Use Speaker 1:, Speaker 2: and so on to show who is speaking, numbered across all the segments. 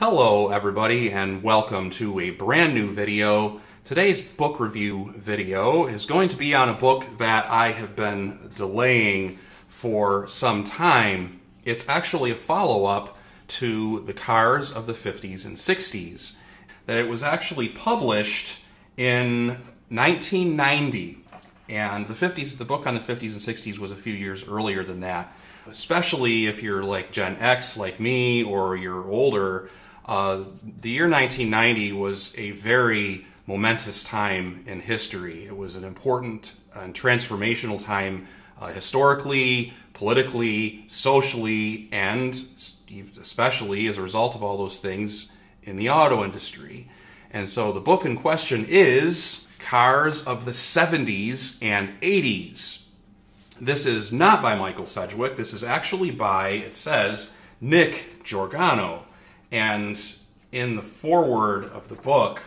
Speaker 1: Hello everybody and welcome to a brand new video. Today's book review video is going to be on a book that I have been delaying for some time. It's actually a follow-up to the cars of the 50s and 60s. That it was actually published in 1990, and the book on the 50s and 60s was a few years earlier than that. Especially if you're like Gen X like me or you're older, the year 1990 was a very momentous time in history. It was an important and transformational time historically, politically, socially, and especially as a result of all those things in the auto industry. And so the book in question is Cars of the 70s and 80s. This is not by Michael Sedgwick. This is actually by, it says, Nick Giordano. And in the foreword of the book,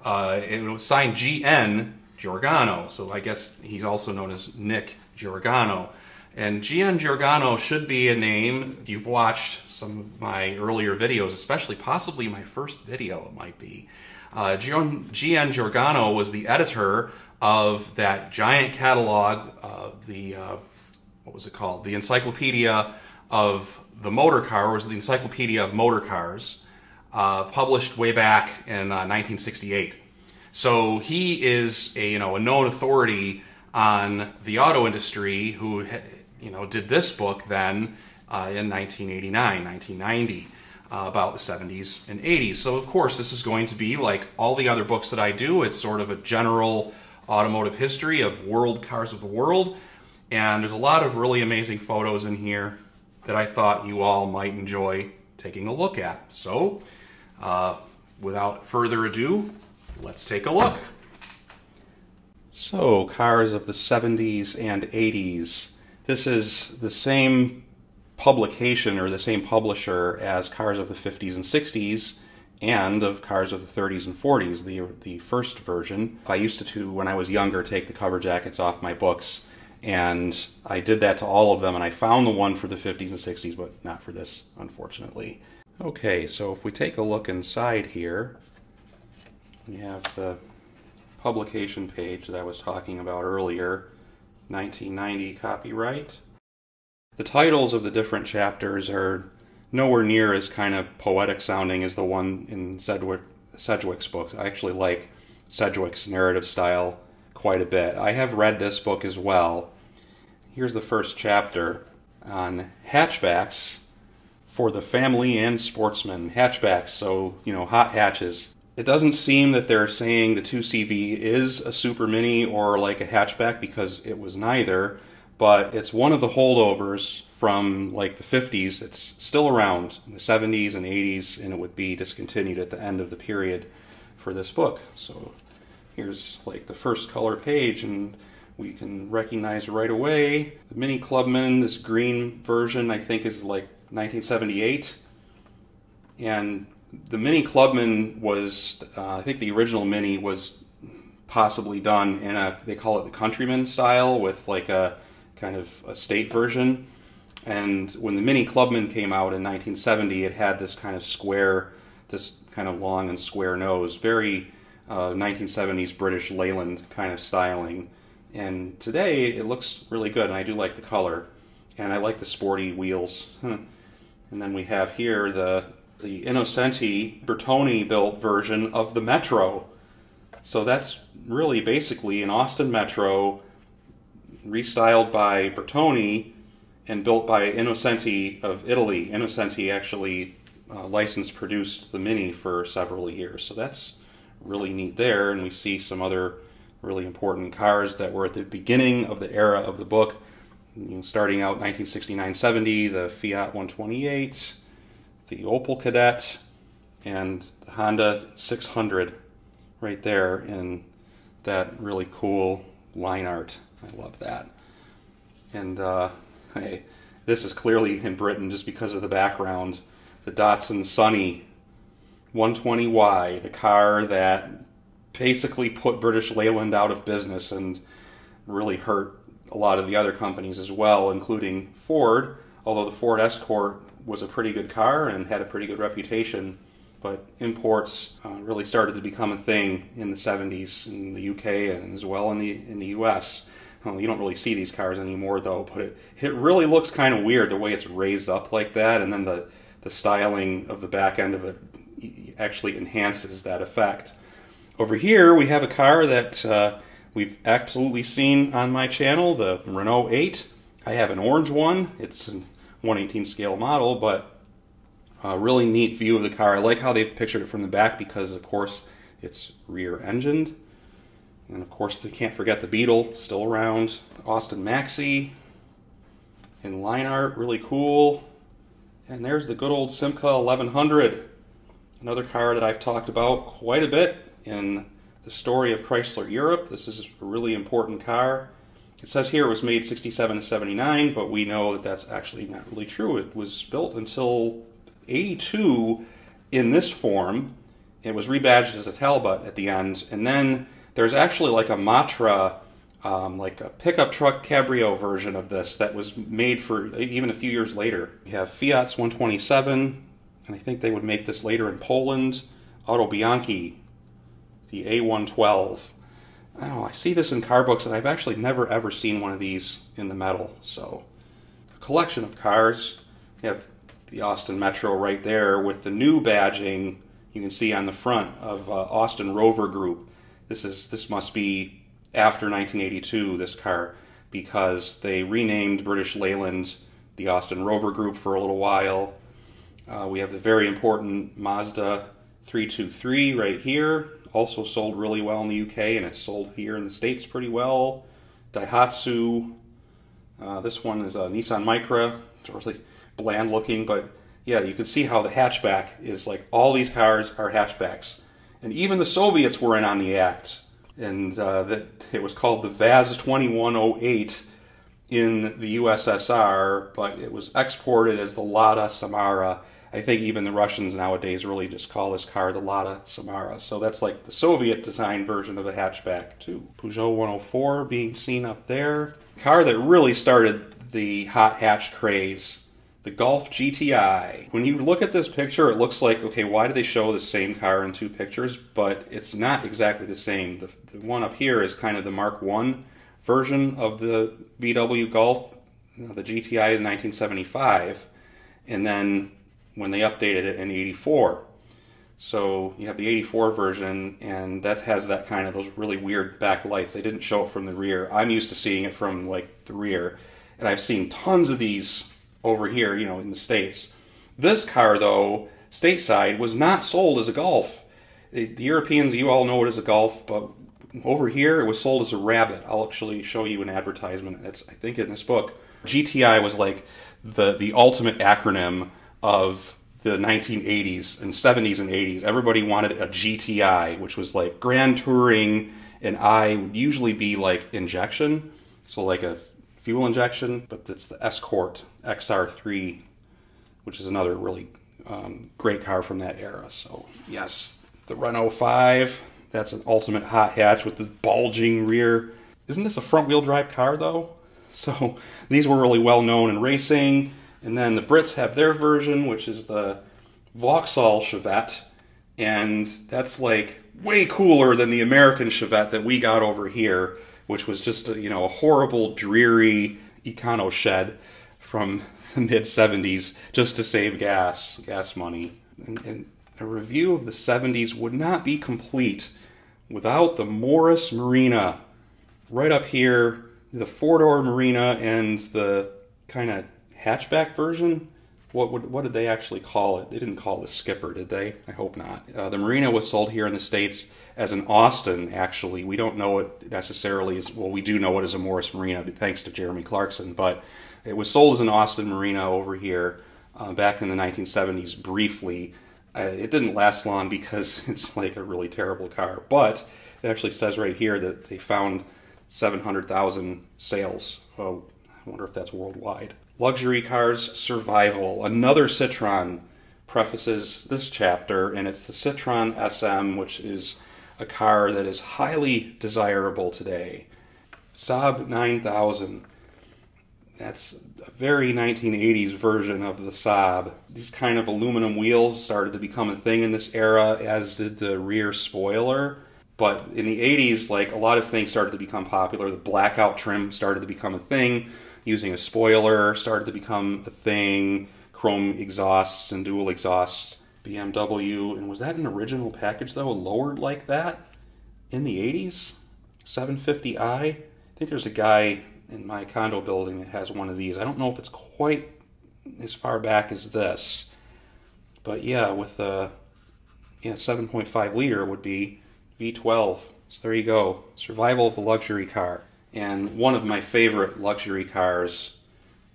Speaker 1: it was signed G.N. Giordano. So I guess he's also known as Nick Giordano. And G.N. Giordano should be a name. If you've watched some of my earlier videos, especially possibly my first video, it might be. G.N. Giordano was the editor of that giant catalog, what was it called? The Encyclopedia of the Motor Car, or was it the Encyclopedia of Motor Cars, published way back in 1968. So he is a known authority on the auto industry who did this book then in 1989, 1990. About the 70s and 80s. So of course this is going to be like all the other books that I do. It's sort of a general automotive history of world cars of the world, and there's a lot of really amazing photos in here that I thought you all might enjoy taking a look at. So without further ado, let's take a look. So, cars of the 70s and 80s. This is the same publication or the same publisher as Cars of the 50s and 60s and of Cars of the 30s and 40s, the first version. I used to, when I was younger, take the cover jackets off my books, and I did that to all of them, and I found the one for the 50s and 60s, but not for this, unfortunately. Okay, so if we take a look inside here, we have the publication page that I was talking about earlier, 1990 copyright. The titles of the different chapters are nowhere near as kind of poetic sounding as the one in Sedgwick's books. I actually like Sedgwick's narrative style quite a bit. I have read this book as well. Here's the first chapter on hatchbacks for the family and sportsman. Hatchbacks, so, hot hatches. It doesn't seem that they're saying the 2CV is a Super Mini or like a hatchback, because it was neither. But it's one of the holdovers from like the 50s. It's still around in the 70s and 80s, and it would be discontinued at the end of the period for this book. So here's like the first color page, and we can recognize right away the Mini Clubman. This green version I think is like 1978, and the Mini Clubman was, I think the original Mini was possibly done in they call it the Countryman style with like a kind of a state version. And when the Mini Clubman came out in 1970, it had this kind of square, this kind of long and square nose, very 1970s British Leyland kind of styling. And today it looks really good, and I do like the color, and I like the sporty wheels. And then we have here the Innocenti Bertoni built version of the Metro. So that's really basically an Austin Metro restyled by Bertoni and built by Innocenti of Italy. Innocenti actually licensed produced the Mini for several years, so that's really neat there. And we see some other really important cars that were at the beginning of the era of the book, starting out 1969-70, the Fiat 128, the Opel Kadett, and the Honda 600 right there in that really cool line art. I love that. And this is clearly in Britain just because of the background. The Datsun Sunny 120Y, the car that basically put British Leyland out of business and really hurt a lot of the other companies as well, including Ford, although the Ford Escort was a pretty good car and had a pretty good reputation, but imports really started to become a thing in the 70s in the UK and as well in the US. You don't really see these cars anymore though, but it really looks kind of weird the way it's raised up like that, and then the styling of the back end of it actually enhances that effect. Over here we have a car that we've absolutely seen on my channel, the Renault 8. I have an orange one. It's a 1/18 scale model, but a really neat view of the car. I like how they've pictured it from the back because, of course, it's rear-engined. And, of course, they can't forget the Beetle, still around. Austin Maxi in line art, really cool. And there's the good old Simca 1100, another car that I've talked about quite a bit in the story of Chrysler Europe. This is a really important car. It says here it was made 67 to 79, but we know that that's actually not really true. It was built until 82 in this form. It was rebadged as a Talbot at the end, and then there's actually like a Matra, like a pickup truck cabrio version of this that was made for even a few years later. We have Fiat's 127, and I think they would make this later in Poland. Auto Bianchi, the A112. I don't know, I see this in car books, and I've actually never ever seen one of these in the metal. So, a collection of cars. You have the Austin Metro right there with the new badging you can see on the front of Austin Rover Group. This must be after 1982, this car, because they renamed British Leyland the Austin Rover Group for a little while. We have the very important Mazda 323 right here, also sold really well in the UK, and it's sold here in the States pretty well. Daihatsu. This one is a Nissan Micra. It's really bland looking, but yeah, you can see how the hatchback is like, all these cars are hatchbacks. And even the Soviets were in on the act, and that it was called the VAZ 2108 in the USSR, but it was exported as the Lada Samara. I think even the Russians nowadays really just call this car the Lada Samara. So that's like the Soviet design version of a hatchback too. Peugeot 104 being seen up there. Car that really started the hot hatch craze. The Golf GTI. When you look at this picture, it looks like, okay, why did they show the same car in two pictures? But it's not exactly the same. The one up here is kind of the Mark I version of the VW Golf, the GTI in 1975, and then when they updated it in 84. So you have the 84 version, and that has that kind of those really weird back lights. They didn't show it from the rear. I'm used to seeing it from like the rear, and I've seen tons of these over here, you know, in the States. This car, though, stateside, was not sold as a Golf. The Europeans, you all know it as a Golf, but over here it was sold as a Rabbit. I'll actually show you an advertisement. It's, I think, in this book. GTI was like the ultimate acronym of the 1980s and 70s and 80s. Everybody wanted a GTI, which was like Grand Touring, and I would usually be like injection, so like a fuel injection, but it's the Escort XR3, which is another really great car from that era. So yes, the Renault 5, that's an ultimate hot hatch with the bulging rear. Isn't this a front-wheel drive car though? So these were really well known in racing. And then the Brits have their version, which is the Vauxhall Chevette, and that's like way cooler than the American Chevette that we got over here, which was just a, a horrible, dreary econo shed from the mid-70s just to save gas money. And a review of the 70s would not be complete without the Morris Marina. Right up here, the four-door Marina and the kind of hatchback version. What did they actually call it? They didn't call it the Skipper, did they? I hope not. The Marina was sold here in the States as an Aston, actually. We don't know it necessarily as, well, we do know it as a Morris Marina, thanks to Jeremy Clarkson, but it was sold as an Aston Marina over here back in the 1970s briefly. It didn't last long because it's like a really terrible car, but it actually says right here that they found 700,000 sales. Oh, I wonder if that's worldwide. Luxury cars survival. Another Citroen prefaces this chapter, and it's the Citroen SM, which is a car that is highly desirable today. Saab 9000. That's a very 1980s version of the Saab. These kind of aluminum wheels started to become a thing in this era, as did the rear spoiler. But in the 80s, like, a lot of things started to become popular. The blackout trim started to become a thing. Using a spoiler started to become a thing. Chrome exhausts and dual exhausts. BMW, and was that an original package though, lowered like that in the 80s? 750i? I think there's a guy in my condo building that has one of these. I don't know if it's quite as far back as this, but yeah, with a 7.5 liter would be V12. So there you go, survival of the luxury car. And one of my favorite luxury cars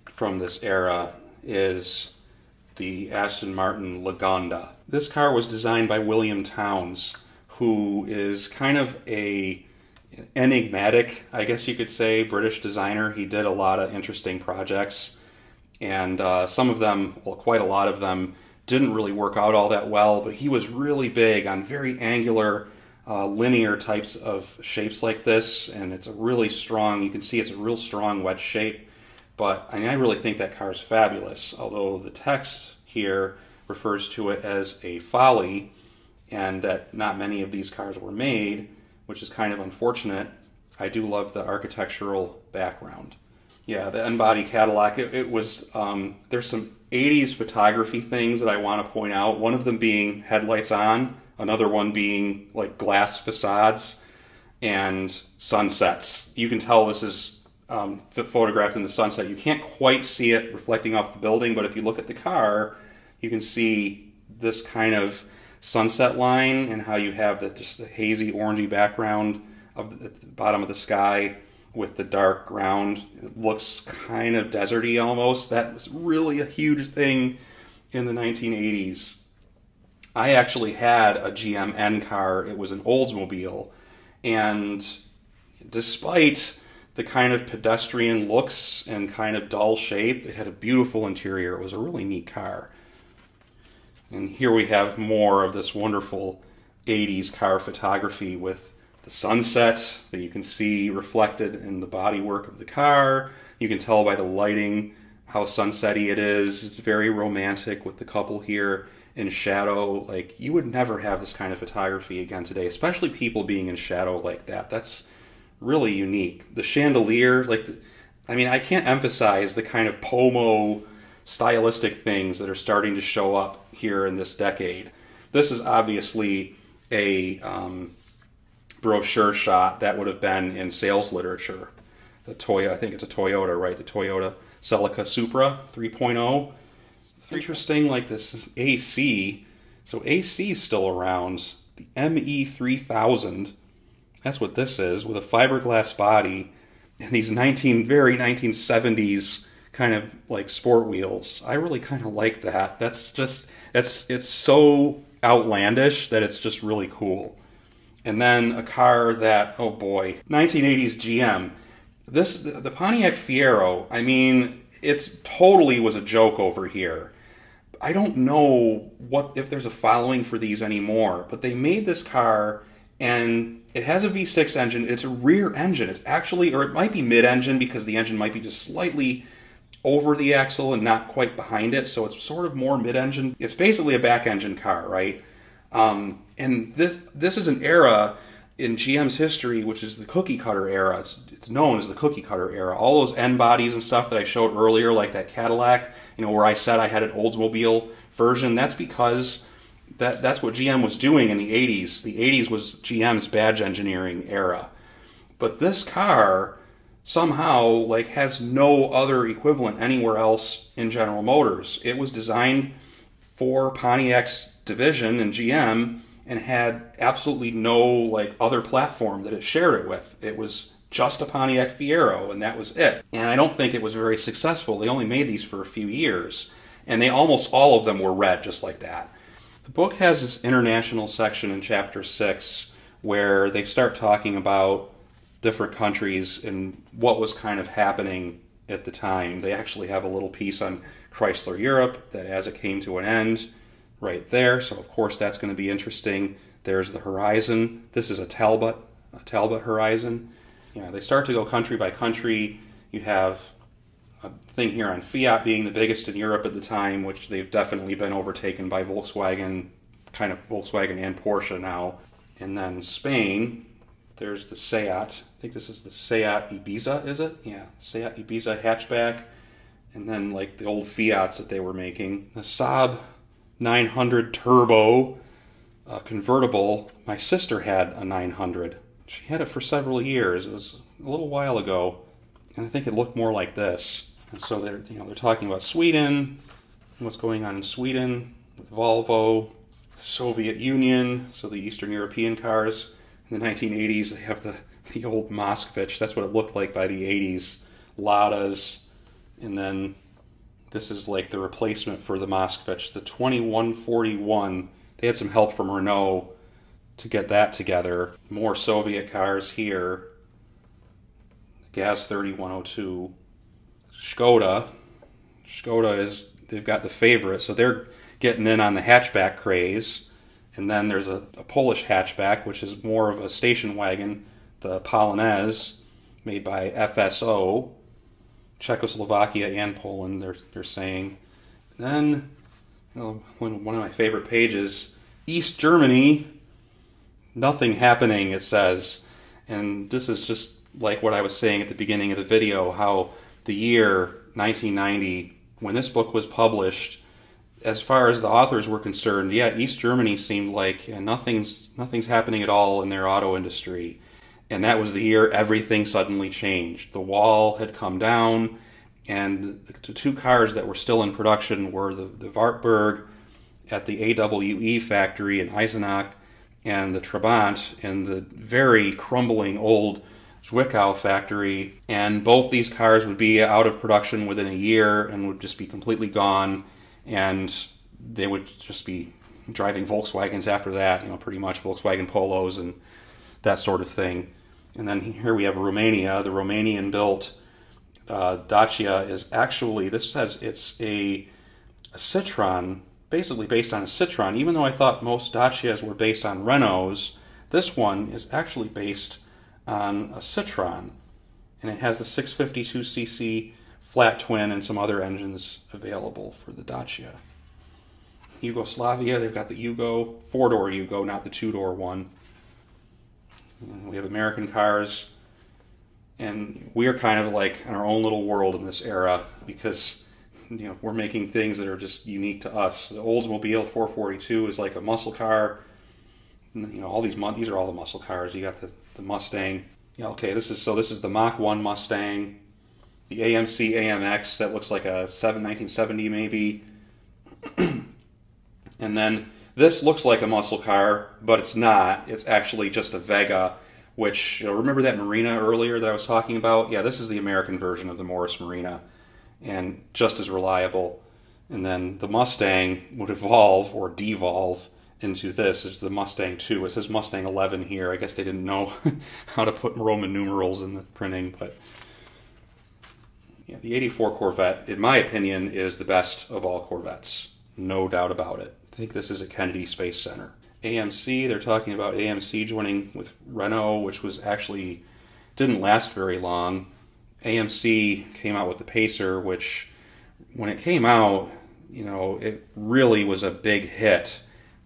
Speaker 1: from this era is the Aston Martin Lagonda. This car was designed by William Townes, who is kind of a enigmatic, I guess you could say, British designer. He did a lot of interesting projects, and some of them, well, quite a lot of them, didn't really work out all that well, but he was really big on very angular, linear types of shapes like this, and it's a really strong, you can see it's a real strong wedge shape. But I mean, I really think that car is fabulous, although the text here refers to it as a folly, and that not many of these cars were made, which is kind of unfortunate. I do love the architectural background. Yeah, the N-body Cadillac, it was, there's some 80s photography things that I want to point out, one of them being headlights on, another one being like glass facades and sunsets. You can tell this is photographed in the sunset. You can't quite see it reflecting off the building, but if you look at the car, you can see this kind of sunset line and how you have just the hazy orangey background at the bottom of the sky with the dark ground. It looks kind of deserty almost. That was really a huge thing in the 1980s. I actually had a GM N car. It was an Oldsmobile, and despite the kind of pedestrian looks and kind of dull shape, it had a beautiful interior. It was a really neat car. And here we have more of this wonderful 80s car photography with the sunset that you can see reflected in the bodywork of the car. You can tell by the lighting how sunsetty it is. It's very romantic with the couple here in shadow. Like, you would never have this kind of photography again today, especially people being in shadow like that. That's really unique. The chandelier, I mean, I can't emphasize the kind of pomo stylistic things that are starting to show up here in this decade. This is obviously a brochure shot that would have been in sales literature. The Toyota, I think it's a Toyota, right? The Toyota Celica Supra 3.0. Interesting, like this is AC. So AC is still around. The ME3000. That's what this is, with a fiberglass body and these very 1970s kind of like sport wheels. I really kind of like that. It's so outlandish that it's just really cool. And then a car that, oh boy, 1980s GM. The Pontiac Fiero, I mean, it totally was a joke over here. I don't know if there's a following for these anymore, but they made this car, and it has a V6 engine. It's a rear engine. It's actually, or it might be mid-engine because the engine might be just slightly over the axle and not quite behind it, so it's sort of more mid-engine. It's basically a back-engine car, right? And this is an era in GM's history, which is the cookie cutter era. It's known as the cookie cutter era. All those N bodies and stuff that I showed earlier, like that Cadillac, where I said I had an Oldsmobile version, that's because that's what GM was doing in the 80s. The 80s was GM's badge engineering era. But this car somehow has no other equivalent anywhere else in General Motors. It was designed for Pontiac's division in GM and had absolutely no other platform that it shared it with. It was just a Pontiac Fiero, and that was it. And I don't think it was very successful. They only made these for a few years, and almost all of them were red just like that. The book has this international section in Chapter 6 where they start talking about different countries and what was kind of happening at the time. They actually have a little piece on Chrysler Europe, that as it came to an end, right there. So of course that's going to be interesting. There's the Horizon. This is a Talbot Horizon. They start to go country by country. You have a thing here on Fiat being the biggest in Europe at the time, which they've definitely been overtaken by Volkswagen, kind of Volkswagen and Porsche now. And then Spain, there's the Seat. I think this is the Seat Ibiza, is it? Yeah, Seat Ibiza hatchback. And then like the old Fiats that they were making. The Saab 900 Turbo convertible. My sister had a 900. She had it for several years. It was a little while ago, and I think it looked more like this. And so they're talking about Sweden, what's going on in Sweden with Volvo, Soviet Union, so the Eastern European cars. In the 1980s, they have the old Moskvich. That's what it looked like by the 80s. Ladas, and then this is like the replacement for the Moskvich, the 2141. They had some help from Renault to get that together. More Soviet cars here. Gaz 3102. Skoda is, they've got the favorite, so they're getting in on the hatchback craze. And then there's a Polish hatchback, which is more of a station wagon, the Polonaise, made by FSO. Czechoslovakia and Poland, they're saying. And then, one of my favorite pages, East Germany, nothing happening, it says. And this is just like what I was saying at the beginning of the video, how the year 1990, when this book was published, as far as the authors were concerned, yeah, East Germany seemed like nothing's happening at all in their auto industry. And that was the year everything suddenly changed. The wall had come down, and the two cars that were still in production were the Wartburg at the AWE factory in Eisenach, and the Trabant in the very crumbling old Zwickau factory. And both these cars would be out of production within a year and would just be completely gone, and they would just be driving Volkswagens after that, pretty much Volkswagen Polos and that sort of thing. And then here we have Romania. The Romanian-built Dacia is actually, this says it's a Citroen, basically based on a Citroen. Even though I thought most Dacias were based on Renaults, this one is actually based on a Citroen. And it has the 652cc flat twin and some other engines available for the Dacia. Yugoslavia, they've got the Yugo, four-door Yugo, not the two-door one. We have American cars, and we're kind of like in our own little world in this era because we're making things that are just unique to us. The Oldsmobile 442 is like a muscle car. All these are all the muscle cars. You got the Mustang. Okay, this is the Mach 1 Mustang, the AMC AMX that looks like a 1970 maybe, and then this looks like a muscle car, but it's not. It's actually just a Vega, which, remember that Marina earlier that I was talking about? Yeah, this is the American version of the Morris Marina, and just as reliable. And then the Mustang would evolve or devolve into this. It's the Mustang 2. It says Mustang 11 here. I guess they didn't know how to put Roman numerals in the printing, but yeah, the 84 Corvette, in my opinion, is the best of all Corvettes. No doubt about it. I think this is at Kennedy Space Center. AMC, they're talking about AMC joining with Renault, which was actually didn't last very long. AMC came out with the Pacer, which when it came out, it really was a big hit,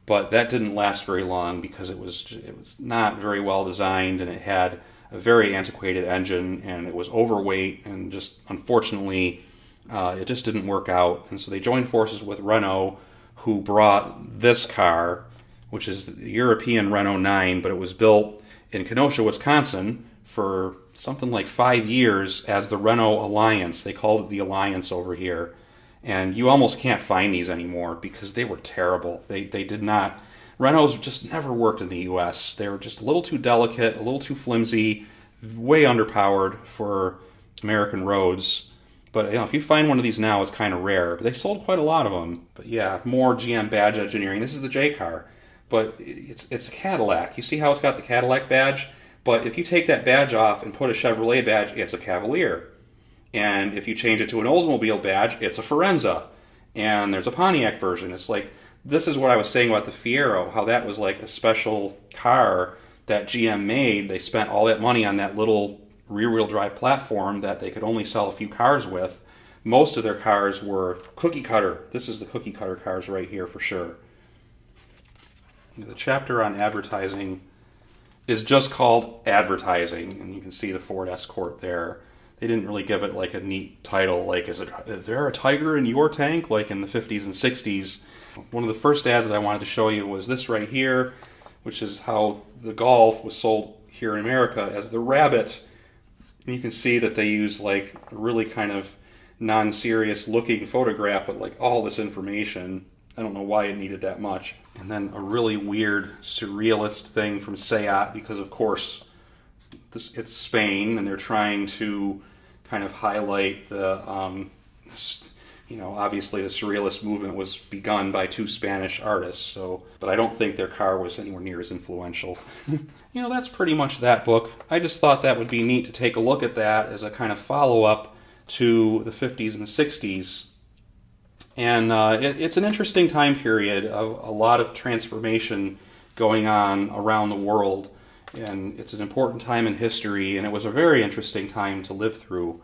Speaker 1: but that didn't last very long because it was not very well designed, and it had a very antiquated engine, and it was overweight, and just unfortunately it just didn't work out. And so they joined forces with Renault, who brought this car, which is the European Renault 9, but it was built in Kenosha, Wisconsin for something like 5 years as the Renault Alliance. They called it the Alliance over here. And you almost can't find these anymore because they were terrible. They did not. Renaults just never worked in the U.S. They were just a little too delicate, a little too flimsy, way underpowered for American roads. But if you find one of these now, it's kind of rare. But they sold quite a lot of them. But yeah, more GM badge engineering. This is the J car, but it's a Cadillac. You see how it's got the Cadillac badge? But if you take that badge off and put a Chevrolet badge, it's a Cavalier. And if you change it to an Oldsmobile badge, it's a Forenza. And there's a Pontiac version. It's like, this is what I was saying about the Fiero, how that was like a special car that GM made. They spent all that money on that little rear-wheel drive platform that they could only sell a few cars with. most of their cars were cookie cutter. This is the cookie cutter cars right here for sure. The chapter on advertising is just called Advertising, and you can see the Ford Escort there. They didn't really give it like a neat title, like is there a tiger in your tank, like in the 50s and 60s. One of the first ads that I wanted to show you was this right here, which is how the Golf was sold here in America as the Rabbit. And you can see that they use like a really kind of non-serious looking photograph, but like all this information. I don't know why it needed that much. And then a really weird surrealist thing from Seat, because of course it's Spain and they're trying to kind of highlight the, you know, obviously the surrealist movement was begun by two Spanish artists, so, but I don't think their car was anywhere near as influential. You know, that's pretty much that book. I just thought that would be neat to take a look at that as a kind of follow-up to the 50s and 60s. And it's an interesting time period of a lot of transformation going on around the world. And it's an important time in history, and it was a very interesting time to live through.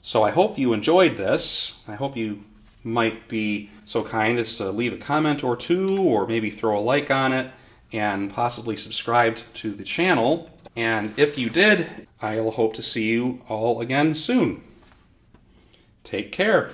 Speaker 1: So I hope you enjoyed this. I hope you might be so kind as to leave a comment or two, or maybe throw a like on it, and possibly subscribe to the channel. And if you did, I'll hope to see you all again soon. Take care.